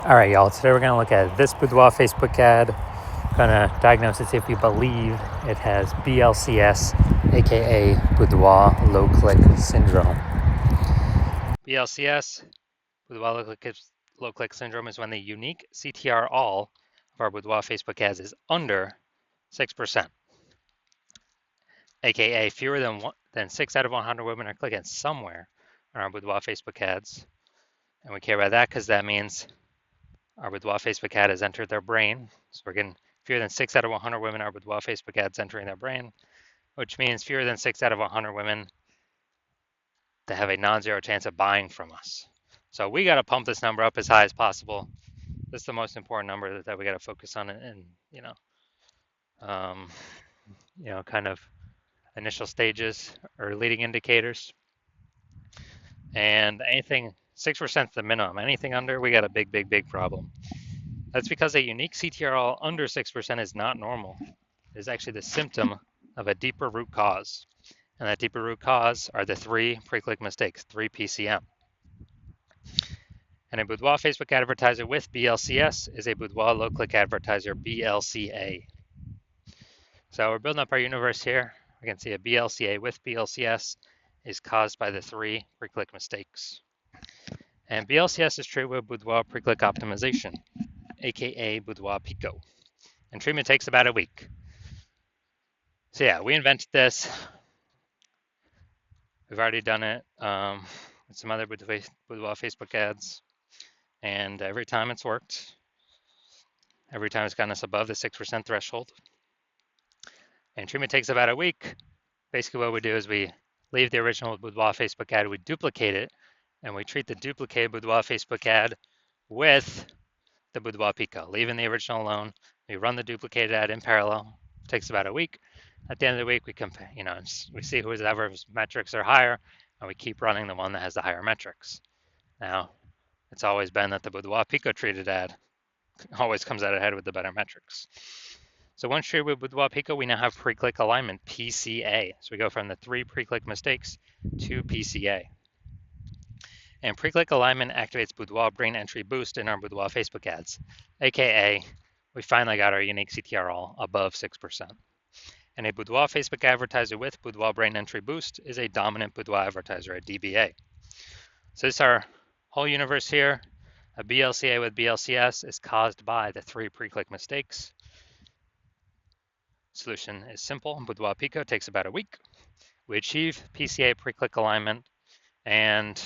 All right, y'all. Today we're going to look at this boudoir Facebook ad. Going to diagnose it, see if we believe it has BLCS, aka boudoir low click syndrome. BLCS, boudoir low click syndrome, is when the unique CTR all of our boudoir Facebook ads is under 6%, aka fewer than 6 out of 100 women are clicking somewhere on our boudoir Facebook ads. And we care about that because that means our boudoir Facebook ad has entered their brain. So we're getting fewer than 6 out of 100 women are boudoir Facebook ads entering their brain, which means fewer than 6 out of 100 women that have a non-zero chance of buying from us. So we got to pump this number up as high as possible. This is the most important number that we got to focus on, and kind of initial stages or leading indicators. And anything 6% is the minimum. Anything under, we got a big problem. That's because a unique CTRL under 6% is not normal. It is actually the symptom of a deeper root cause. And that deeper root cause are the 3 pre-click mistakes, 3 PCM. And a boudoir Facebook advertiser with BLCS is a boudoir low-click advertiser, BLCA. So we're building up our universe here. We can see a BLCA with BLCS is caused by the 3 pre-click mistakes. And BLCS is treated with boudoir pre-click optimization, aka boudoir Pico. And treatment takes about a week. So yeah, we invented this. We've already done it with some other boudoir Facebook ads. And every time it's worked. Every time it's gotten us above the 6% threshold. And treatment takes about a week. Basically what we do is we leave the original boudoir Facebook ad, we duplicate it, and we treat the duplicated boudoir Facebook ad with the boudoir Pico, leaving the original alone. We run the duplicated ad in parallel. It takes about a week. At the end of the week, we compare, we see whoever's metrics are higher, and we keep running the one that has the higher metrics. Now, it's always been that the boudoir Pico treated ad always comes out ahead with the better metrics. So once treated with boudoir Pico, we now have pre-click alignment, PCA. So we go from the 3 pre-click mistakes to PCA. And pre-click alignment activates boudoir brain entry boost in our boudoir Facebook ads, aka we finally got our unique CTR all above 6%. And a boudoir Facebook advertiser with boudoir brain entry boost is a dominant boudoir advertiser, a DBA. So this is our whole universe here. A BLCA with BLCS is caused by the 3 pre-click mistakes. Solution is simple. Boudoir Pico takes about a week. We achieve PCA pre-click alignment, and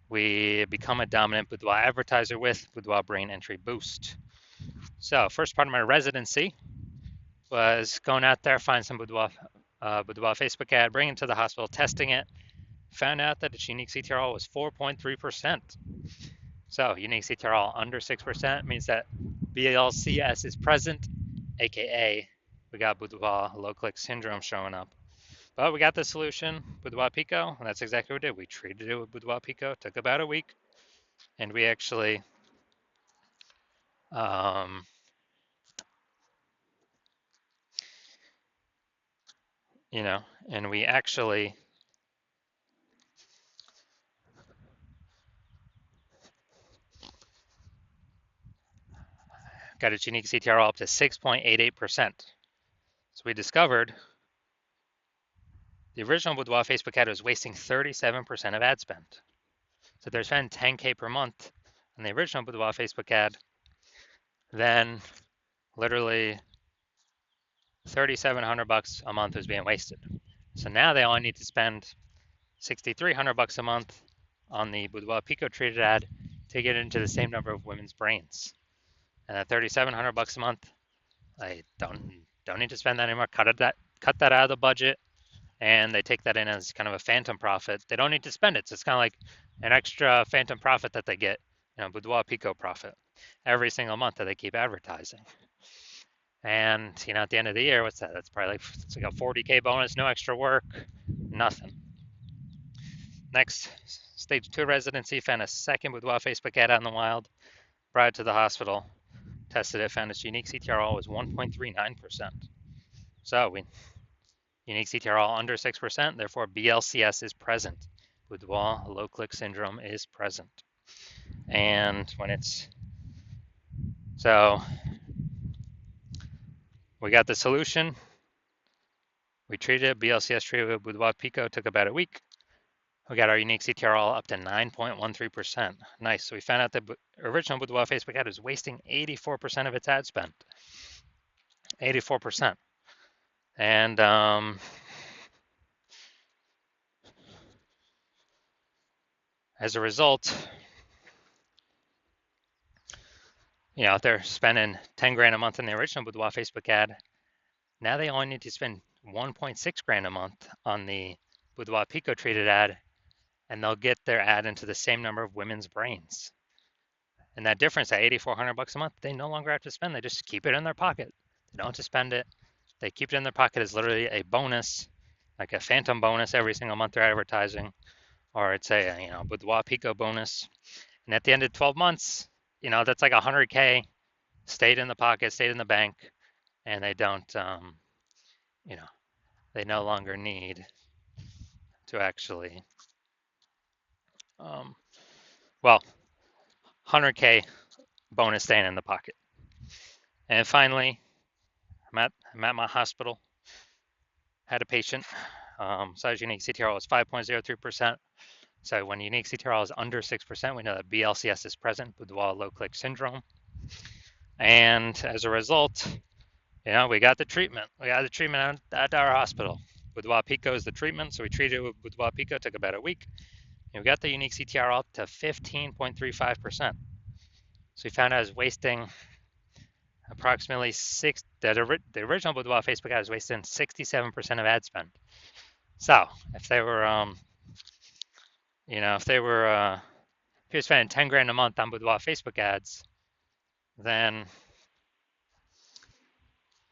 we become a dominant boudoir advertiser with boudoir brain entry boost. So first part of my residency was going out there, find some boudoir Facebook ad, bring it to the hospital, testing it, found out that its unique CTRL was 4.3%. So unique CTRL under 6% means that BLCS is present, aka we got boudoir low click syndrome showing up. But we got the solution, boudoir Pico, and that's exactly what we did. We treated it with boudoir Pico, took about a week, and we actually and we actually got its unique CTRL up to 6.88%. So we discovered the original boudoir Facebook ad was wasting 37% of ad spend. So they're spending 10K per month on the original boudoir Facebook ad, then literally $3,700 a month was being wasted. So now they only need to spend $6,300 a month on the boudoir Pico treated ad to get into the same number of women's brains. And at $3,700 a month, I don't need to spend that anymore. Cut that out of the budget, and they take that in as kind of a phantom profit. They don't need to spend it, so it's kind of like an extra phantom profit that they get, boudoir Pico profit every single month that they keep advertising. And at the end of the year, what's that? That's probably it's like a 40K bonus, no extra work, nothing. Next, stage 2 residency, found a second boudoir Facebook ad out in the wild, brought it to the hospital, tested it, found its unique CTRL was 1.39%. So unique CTRL under 6%, therefore BLCS is present. Boudoir low click syndrome is present. And when it's So we got the solution. We treated it. BLCS treated with Boudoir Pico. Took about a week. We got our unique CTRL up to 9.13%. Nice. So we found out the original Boudoir Facebook ad was wasting 84% of its ad spend. 84%. And as a result, you know, if they're spending 10 grand a month in the original Boudoir Facebook ad, now they only need to spend 1.6 grand a month on the Boudoir Pico treated ad, and they'll get their ad into the same number of women's brains. And that difference, at $8,400 a month, they no longer have to spend. They just keep it in their pocket. They don't have to spend it. They keep it in their pocket as literally a bonus, like a phantom bonus every single month they're advertising, or it's a, you know, Boudoir Pico bonus. And at the end of 12 months, you know, that's like 100K stayed in the pocket, stayed in the bank, and they don't, you know, they no longer need to actually, well, 100K bonus staying in the pocket. And finally, I'm at my hospital, had a patient, size unique CTRL is 5.03%. So when unique CTRL is under 6%, we know that BLCS is present, Boudoir low click syndrome. And as a result, you know, we got the treatment. We got the treatment at our hospital. Boudoir Pico is the treatment, so we treated it with Boudoir Pico. Took about a week. And we got the unique CTRL up to 15.35%. So we found out I was wasting approximately the original Boudoir Facebook ad was wasting 67% of ad spend. So if they were, you know, if you're spending 10 grand a month on Boudoir Facebook ads, then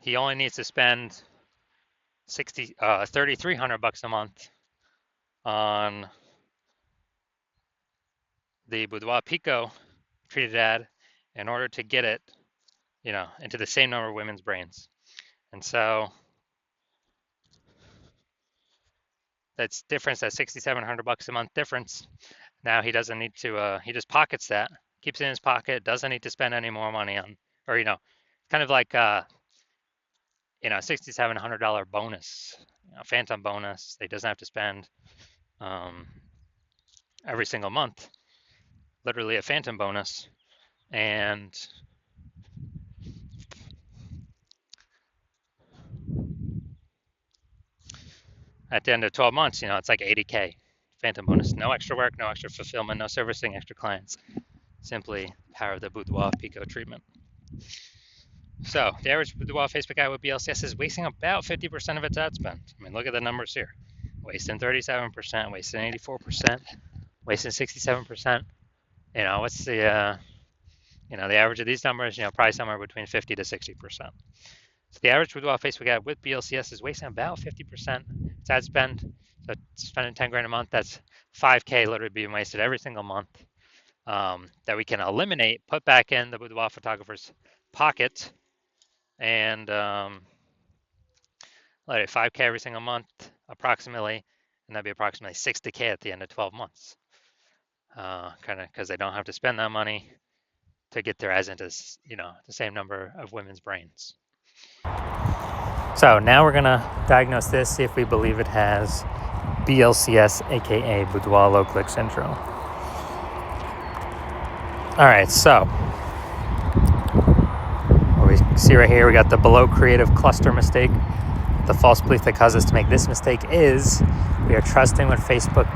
he only needs to spend $3,300 a month on the Boudoir Pico treated ad in order to get it, you know, into the same number of women's brains. And so that's difference, that $6,700 a month difference. Now he doesn't need to, he just pockets that, keeps it in his pocket, doesn't need to spend any more money on, or, you know, kind of like, you know, $6,700 bonus, you know, phantom bonus. He doesn't have to spend every single month, literally a phantom bonus. And at the end of 12 months, you know, it's like 80K phantom bonus. No extra work, no extra fulfillment, no servicing extra clients. Simply power of the Boudoir Pico treatment. So the average Boudoir Facebook ad with BLCS is wasting about 50% of its ad spend. I mean, look at the numbers here. Wasting 37%, wasting 84%, wasting 67%. You know, what's the, you know, the average of these numbers, you know, probably somewhere between 50 to 60%. So the average Boudoir Facebook ad with BLCS is wasting about 50% its ad spend. So spending 10 grand a month, that's 5K literally being wasted every single month, that we can eliminate, put back in the Boudoir photographer's pocket, and let it 5K every single month approximately, and that'd be approximately 60K at the end of 12 months. Kind of because they don't have to spend that money to get their ads into, you know, the same number of women's brains. So now we're gonna diagnose this, see if we believe it has BLCS, aka Boudoir low click syndrome. All right, so what we see right here, we got the below creative cluster mistake. The false belief that caused us to make this mistake is we are trusting what Facebook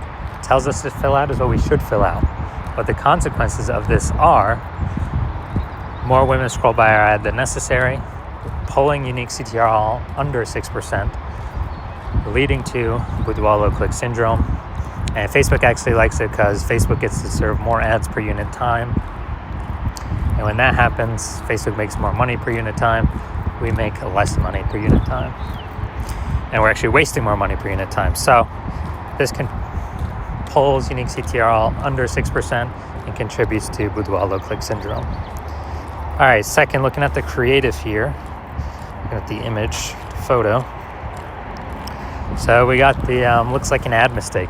tells us to fill out is what we should fill out. But the consequences of this are more women scroll by our ad than necessary, pulling unique CTRL under 6%, leading to Boudoir low click syndrome. And Facebook actually likes it because Facebook gets to serve more ads per unit time. And when that happens, Facebook makes more money per unit time. We make less money per unit time. And we're actually wasting more money per unit time. So this pulls unique CTRL under 6% and contributes to Boudoir low click syndrome. All right, second, looking at the creative here, looking at the image photo. So we got the, looks like an ad mistake.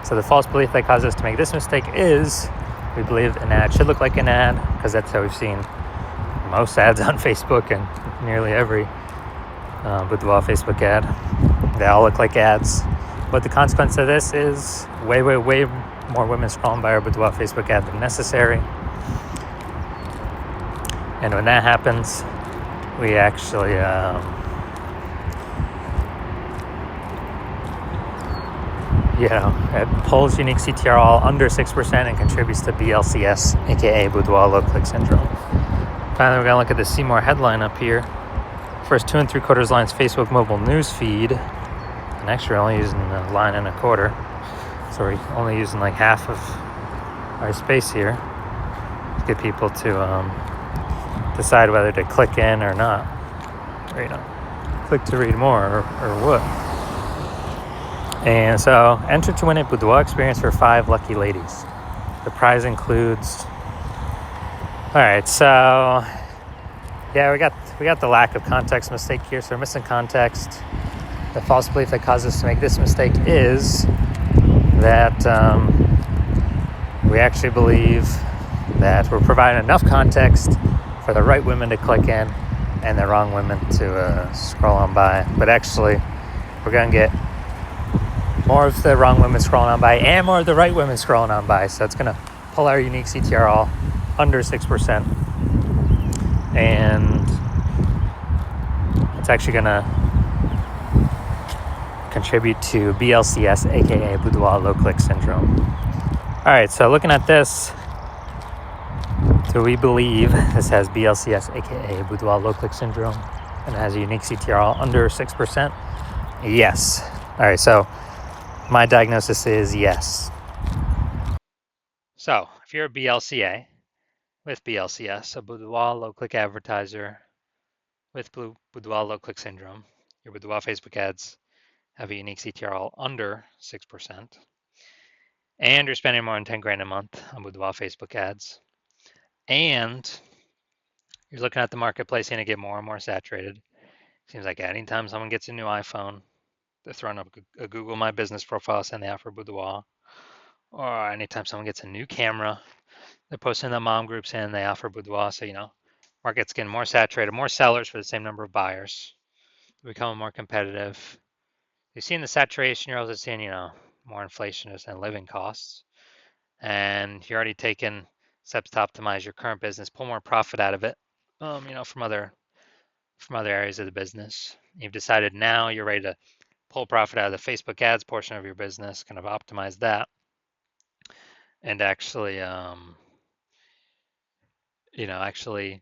So the false belief that caused us to make this mistake is We believe an ad should look like an ad because that's how we've seen most ads on Facebook and nearly every boudoir Facebook ad. They all look like ads. But the consequence of this is way more women scrolling by our boudoir Facebook ad than necessary. And when that happens, we actually it pulls unique CTR all under 6% and contributes to BLCS, aka boudoir low click syndrome. Finally, we're gonna look at the See More headline up here. First 2 3/4 lines Facebook mobile news feed, and actually we're only using a line and a quarter, so we're only using like half of our space here to get people to decide whether to click in or not, or click to read more or what. And so, enter to win a boudoir experience for 5 lucky ladies. The prize includes. All right, so yeah, we got the lack of context mistake here. So we're missing context. The false belief that caused us to make this mistake is that we actually believe that we're providing enough context for the right women to click in and the wrong women to scroll on by. But actually, we're gonna get more of the wrong women scrolling on by and more of the right women scrolling on by. So it's going to pull our unique CTR all under 6%. And it's actually going to contribute to BLCS, aka boudoir low click syndrome. All right, so looking at this, do we believe this has BLCS, aka boudoir low click syndrome, and has a unique CTR all under 6%? Yes. All right, so my diagnosis is yes. So if you're a BLCA with BLCS, a boudoir low-click advertiser with boudoir low-click syndrome, your boudoir Facebook ads have a unique CTR all under 6%, and you're spending more than 10 grand a month on boudoir Facebook ads, and you're looking at the marketplace and it get more and more saturated. Seems like anytime someone gets a new iPhone, they're throwing up a Google My Business profile saying they offer boudoir. Or anytime someone gets a new camera, they're posting in the mom group saying they offer boudoir. So, market's getting more saturated, more sellers for the same number of buyers. They're becoming more competitive. You've seen the saturation, you're also seeing, more inflation and living costs. And you're already taking steps to optimize your current business, pull more profit out of it, from other areas of the business. You've decided now you're ready to pull profit out of the Facebook ads portion of your business, kind of optimize that, and actually, actually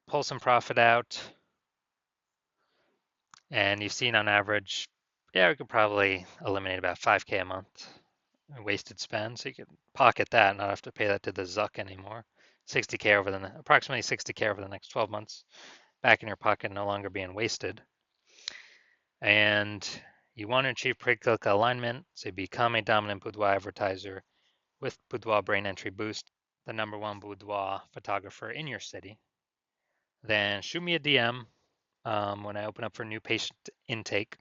pull some profit out. And you've seen on average, we could probably eliminate about 5K a month in wasted spend. So you could pocket that, not have to pay that to the Zuck anymore. Approximately 60K over the next 12 months back in your pocket, no longer being wasted. And you want to achieve pre-click alignment, so become a dominant boudoir advertiser with Boudoir Brain Entry Boost, the #1 boudoir photographer in your city. Then shoot me a DM when I open up for new patient intake.